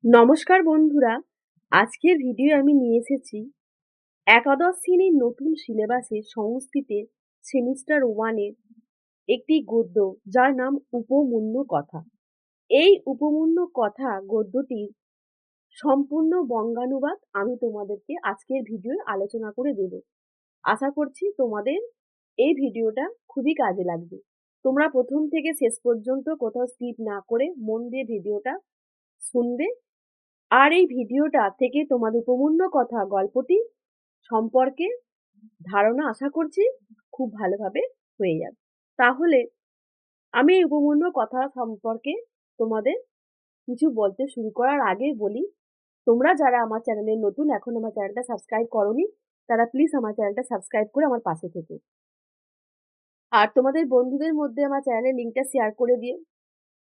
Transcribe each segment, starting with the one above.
নমস্কার বন্ধুরা, আজকের ভিডিও আমি নিয়ে এসেছি একাদশ শ্রেণীর নতুন সিলেবাসে সংস্কৃতের সেমিস্টার ওয়ানের একটি গদ্য, যার নাম উপমন্যু কথা। এই উপমন্যু কথা গদ্যটির সম্পূর্ণ বঙ্গানুবাদ আমি তোমাদেরকে আজকের ভিডিওয় আলোচনা করে দেব। আশা করছি তোমাদের এই ভিডিওটা খুবই কাজে লাগবে। তোমরা প্রথম থেকে শেষ পর্যন্ত কোথাও স্কিপ না করে মন দিয়ে ভিডিওটা শুনবে। আর এই ভিডিওটা থেকে তোমাদের উপমন্যু কথা গল্পটি সম্পর্কে ধারণা আশা করছি খুব ভালোভাবে হয়ে যাবে। তাহলে আমি এই উপমন্যু কথা সম্পর্কে তোমাদের কিছু বলতে শুরু করার আগে বলি, তোমরা যারা আমার চ্যানেলে নতুন, এখন আমার চ্যানেলটা সাবস্ক্রাইব করোনি, তারা প্লিজ আমার চ্যানেলটা সাবস্ক্রাইব করে আমার পাশে থেকো। আর তোমাদের বন্ধুদের মধ্যে আমার চ্যানেলের লিঙ্কটা শেয়ার করে দিও।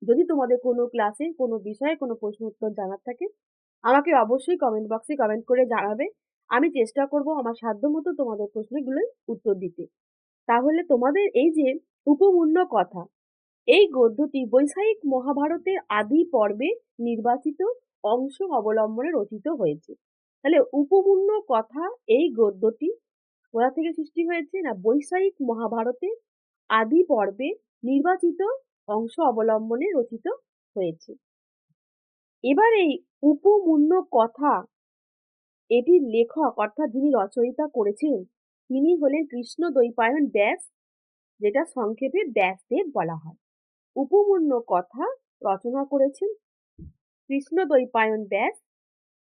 যদি তোমাদের কোনো ক্লাসে কোনো বিষয়ে কোনো প্রশ্ন উত্তর জানার থাকে, আমাকে অবশ্যই কমেন্ট বক্সে কমেন্ট করে জানাবে। আমি চেষ্টা করব আমার সাধ্যমতো তোমাদের প্রশ্নগুলোর উত্তর দিতে। তাহলে তোমাদের এই যে উপমন্যু কথা, এই গদ্যটি বৈশাখিক মহাভারতের আদি পর্বে নির্বাচিত অংশ অবলম্বনে রচিত হয়েছে। তাহলে উপমন্যু কথা এই গদ্যটি কোথা থেকে সৃষ্টি হয়েছে? না, বৈশাখিক মহাভারতের আদি পর্বে নির্বাচিত অংশ অবলম্বনে রচিত হয়েছে। এবার এই উপমন্যু কথা, এটির লেখক অর্থাৎ যিনি রচয়িতা করেছেন, তিনি হলেন কৃষ্ণদ্বৈপায়ন ব্যাস, যেটা সংক্ষেপে ব্যাসদেব বলা হয়। উপমন্যু কথা রচনা করেছেন কৃষ্ণদ্বৈপায়ন ব্যাস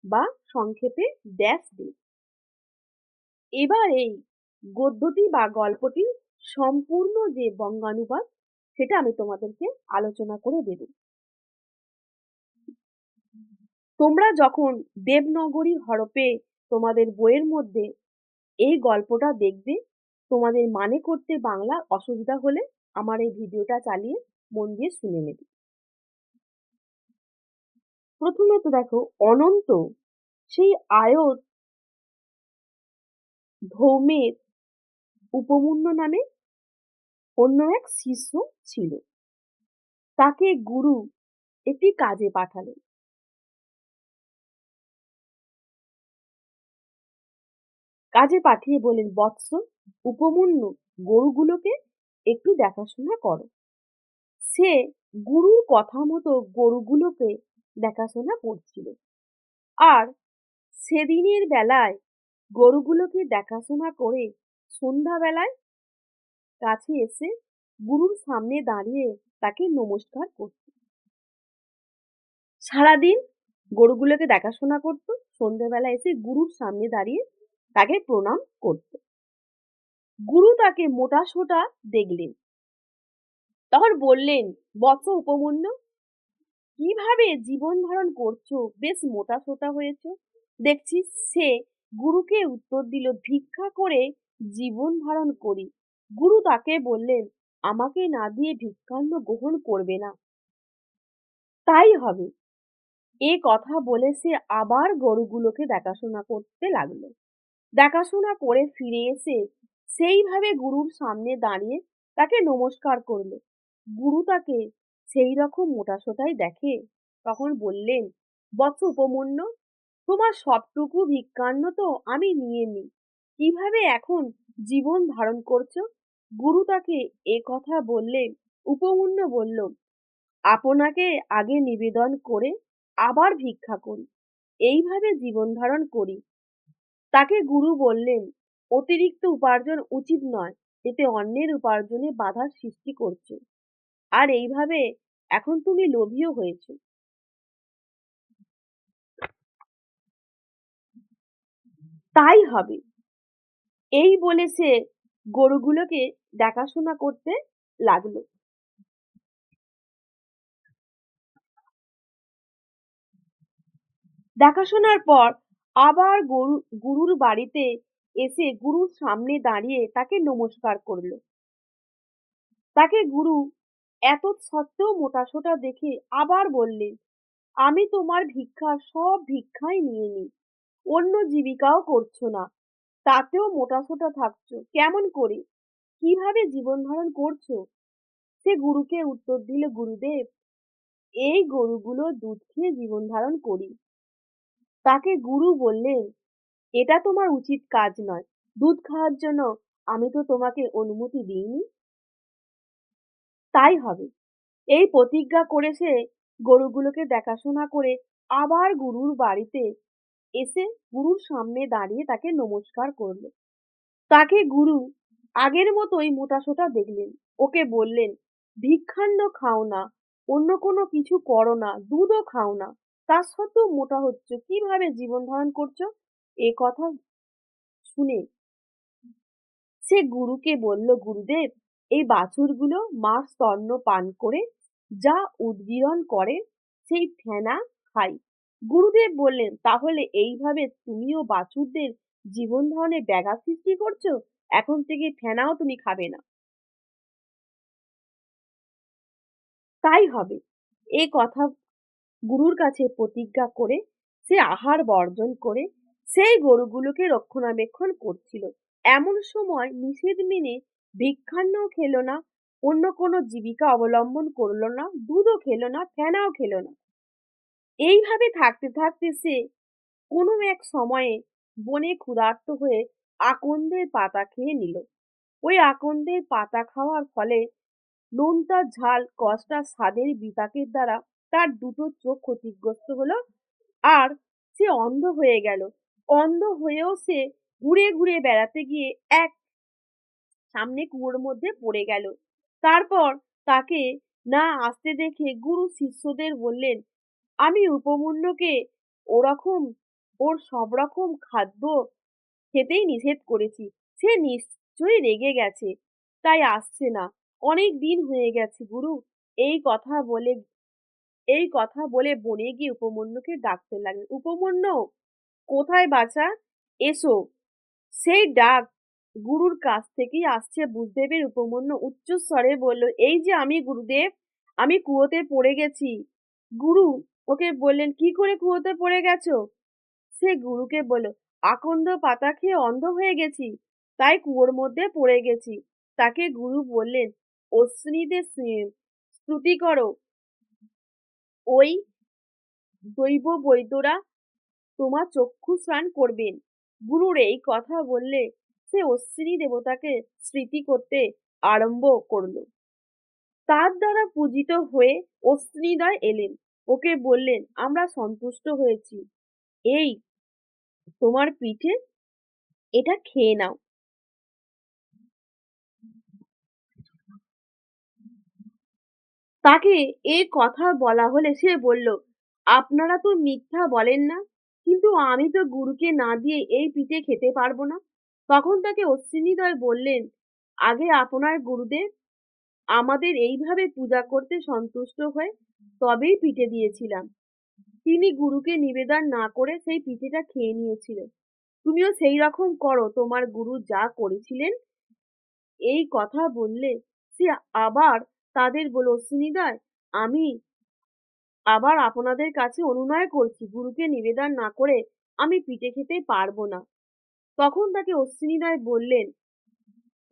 বা সংক্ষেপে ব্যাসদেব। এবার এই গদ্যটি বা গল্পটি সম্পূর্ণ যে বঙ্গানুবাদ, সেটা আমি তোমাদেরকে আলোচনা করে দেব। তোমরা যখন দেবনাগরী হরপে তোমাদের বইয়ের মধ্যে এই গল্পটা দেখবে, তোমাদের মানে করতে বাংলা অসুবিধা হলে আমার এই ভিডিওটা চালিয়ে মন দিয়ে শুনে নেবে। প্রথমত দেখো, অনন্ত সেই আয়ত ধৌমের উপমন্যু নামে অন্য এক শিষ্য ছিল। তাকে গুরু একটি কাজে পাঠালেন। কাজে পাঠিয়ে বলেন, বৎস উপমন্যু, গরুগুলোকে একটু দেখাশোনা করো। সে গুরুর কথা মতো গরুগুলোকে দেখাশোনা করছিল। আর সেদিনের বেলায় গরুগুলোকে দেখাশোনা করে সন্ধ্যাবেলায় কাছে এসে গুরুর সামনে দাঁড়িয়ে তাকে নমস্কার করত। সারাদিন গরুগুলোকে দেখাশোনা করত, সন্ধ্যেবেলা এসে গুরুর সামনে দাঁড়িয়ে তাকে প্রণাম করত। গুরু তাকে মোটাসোটা দেখলেন, তখন বললেন, বৎস উপমন্যু, কিভাবে জীবন ধারণ করছো? বেশ মোটাসোটা হয়েছো দেখছি। সে গুরুকে উত্তর দিল, ভিক্ষা করে জীবন ধারণ করি। গুরু তাকে বললেন, আমাকে না দিয়ে ভিক্ষান্ন গ্রহণ করবে না। তাই হবে। এ কথা বলে সে আবার গরুগুলোকে দেখাশোনা করতে লাগলো। দেখাশোনা করে ফিরে এসে সেইভাবে গুরুর সামনে দাঁড়িয়ে তাকে নমস্কার করলো। গুরু তাকে সেই রকম মোটাসোটাই দেখে, তখন বললেন, বৎস উপমন্যু, তোমার সবটুকু ভিক্ষান্ন তো আমি নিয়ে নি, কিভাবে এখন জীবন ধারণ করছো? গুরু তাকে এ কথা বললে উপমন্যু বলল, আপনাকে আগে নিবেদন করে আবার ভিক্ষা করি, এইভাবে জীবন ধারণ করি। তাকে গুরু বললেন, অতিরিক্ত উপার্জন উচিত নয়, এতে অন্যের উপার্জনে বাধার সৃষ্টি করছে। আর এইভাবে এখন তুমি লোভীও হয়েছো। তাই হবে। এই বলে সে গরুগুলোকে দেখাশোনা করতে লাগলো। দেখাশোনার পর আবার গুরুর বাড়িতে এসে গুরুর সামনে দাঁড়িয়ে তাকে নমস্কার করলো। তাকে গুরু এত সত্ত্বেও মোটাসোটা দেখে আবার বললেন, আমি তোমার ভিক্ষার সব ভিক্ষাই নিয়ে নিই, অন্য জীবিকাও করছো না, তাতেও মোটাসোটা থাকছো কেমন করে? কিভাবে জীবন ধারণ করছো? সে গুরুকে উত্তর দিল, গুরুদেব, এই গরুগুলো দুধ খেয়ে জীবন ধারণ করি। তাকে গুরু বললেন, এটা তোমার উচিত কাজ নয়। দুধ খাওয়ার জন্য আমি তো তোমাকে অনুমতি দিইনি। তাই হবে। এই প্রতিজ্ঞা করে সে গরুগুলোকে দেখাশোনা করে আবার গুরুর বাড়িতে এসে গুরুর সামনে দাঁড়িয়ে তাকে নমস্কার করলো। তাকে গুরু আগের মতোই মোটাসোটা দেখলেন। ওকে বললেন, ভিক্ষান্ন খাও না, অন্য কোনো কিছু করো না, দুধও খাও না, তা সত্ত্বেও মোটা হচ্ছ, কিভাবে জীবন ধারণ করছো? এ কথা শুনে সে গুরুকে বলল, গুরুদেব, এই বাছুরগুলো মার স্তন্য পান করে যা উদগীরণ করে সেই ফেনা খাই। গুরুদেব বললেন, তাহলে এইভাবে তুমিও বাছুরদের জীবন ধারণে ব্যাঘাত সৃষ্টি করছো। এখন থেকে ফেনাও তুমি খাবে না। তাই হবে। এ কথা গুরুর কাছে প্রতিজ্ঞা করে সে আহার বর্জন করে সেই গরুগুলোকে রক্ষণাবেক্ষণ করছিল। এমন সময় নিষেধ মেনে ভিক্ষান্নও খেলো না, অন্য কোনো জীবিকা অবলম্বন করলো না, দুধও খেলো না, ফেনাও খেলো না। এইভাবে থাকতে থাকতে সে কোনো এক সময়ে বনে ক্ষুধার্ত হয়ে আকন্দের পাতা খেয়ে নিল। ওই আকন্দের পাতা খাওয়ার ফলে নোনতা ঝাল কষ্টা স্বাদের বিপাকের দ্বারা তার দুটো চোখ ক্ষতিগ্রস্ত হলো, আর সে অন্ধ হয়ে গেল। অন্ধ হয়েও সে ঘুরে ঘুরে বেড়াতে গিয়ে এক সামনে কুয়োর মধ্যে পড়ে গেল। তারপর তাকে না আসতে দেখে গুরু শিষ্যদের বললেন, আমি উপমন্যুকে ওরকম ওর সব রকম খাদ্য খেতেই নিষেধ করেছি। সে নিশ্চয়ই রেগে গেছে, তাই আসছে না। অনেক দিন হয়ে গেছে গুরু। এই কথা বলে এই কথা বলে বনে গিয়ে উপমন্যুকে ডাকতে লাগলেন। উপমন্যু, কোথায় বাছা? এসো। সেই ডাক গুরুর কাছ থেকেই আসছে বুঝতে পেরে উপমন্যু উচ্চস্বরে বলল, এই যে আমি গুরুদেব, আমি কুয়োতে পড়ে গেছি। গুরু ওকে বললেন, কি করে কুয়োতে পড়ে গেছো? সে গুরুকে বলল, আকন্দ পাতা খেয়ে অন্ধ হয়ে গেছি, তাই কুয়োর মধ্যে পড়ে গেছি। তাকে গুরু বললেন, অশ্বিনীদের স্তুতি করো, ওই দৈব বৈদ্যরা তোমার চক্ষু স্নান করবেন। গুরুর এই কথা বললে সে অশ্বিনী দেবতাকে স্মৃতি করতে আরম্ভ করলো। তার দ্বারা পূজিত হয়ে অশ্বিনীদয় এলেন। ওকে বললেন, আমরা সন্তুষ্ট হয়েছি, এই তোমার পিঠে, এটা খেয়ে নাও। তাকে এই কথা বলা হলে সে বলল, আপনারা তো মিথ্যা বলেন না, কিন্তু আমি তো গুরুকে না দিয়ে এই পিঠে খেতে পারবো না। তখন তাকে অশ্বিনীদয় বললেন, আগে আপনার গুরুদেব আমাদের এইভাবে পূজা করতে সন্তুষ্ট হয়ে তবেই পিঠে দিয়েছিলাম। তিনি গুরুকে নিবেদন না করে সেই পিঠেটা খেয়ে নিয়েছিল। তুমিও সেই রকম করো, তোমার গুরু যা করেছিলেন। এই কথা বললে সে আবার তাদের বলল, অশ্বিনীদয়, আমি আবার আপনাদের কাছে অনুনয় করছি, গুরুকে নিবেদন না করে আমি পিঠে খেতে পারবো না। তখন তাকে অশ্বিনীদয় বললেন,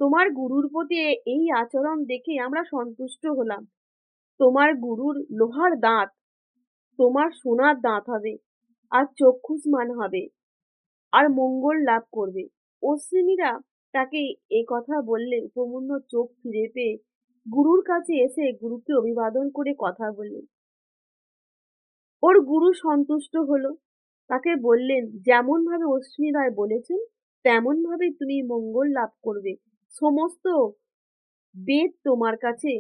তোমার গুরুর প্রতি এই আচরণ দেখে আমরা সন্তুষ্ট হলাম। তোমার গুরুর লোহার দাঁত তোমার সোনার দাঁত হবে, আর চক্ষুষ্মান হবে, আর মঙ্গল লাভ করবে। অশ্বিনীরা তাকে এ কথা বললে উপমন্যু চোখ ফিরে পেয়ে গুরুর কাছে এসে গুরুকে অভিবাদন করে কথা বললেন। ওর গুরু সন্তুষ্ট হলো। তাকে বললেন, যেমন ভাবে অশ্বিনী রায় বলেছেন তেমন ভাবে তুমি মঙ্গল লাভ করবে। সমস্ত বেদ তোমার কাছে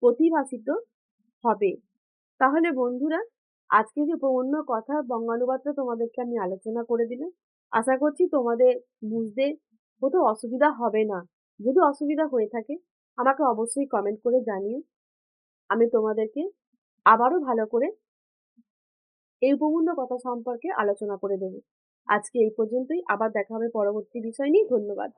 প্রতিভাসিত হবে। তাহলে বন্ধুরা, আজকে যে উপমন্য কথা বঙ্গানুবাদটা তোমাদেরকে আমি আলোচনা করে দিলাম। আশা করছি তোমাদের বুঝতে কোথাও অসুবিধা হবে না। যদি অসুবিধা হয়ে থাকে আমাকে অবশ্যই কমেন্ট করে জানিও। আমি তোমাদেরকে আবারও ভালো করে এই উপপূর্ণ কথা সম্পর্কে আলোচনা করে দেব। আজকে এই পর্যন্তই, আবার দেখা হবে পরবর্তী বিষয় নিয়ে। ধন্যবাদ।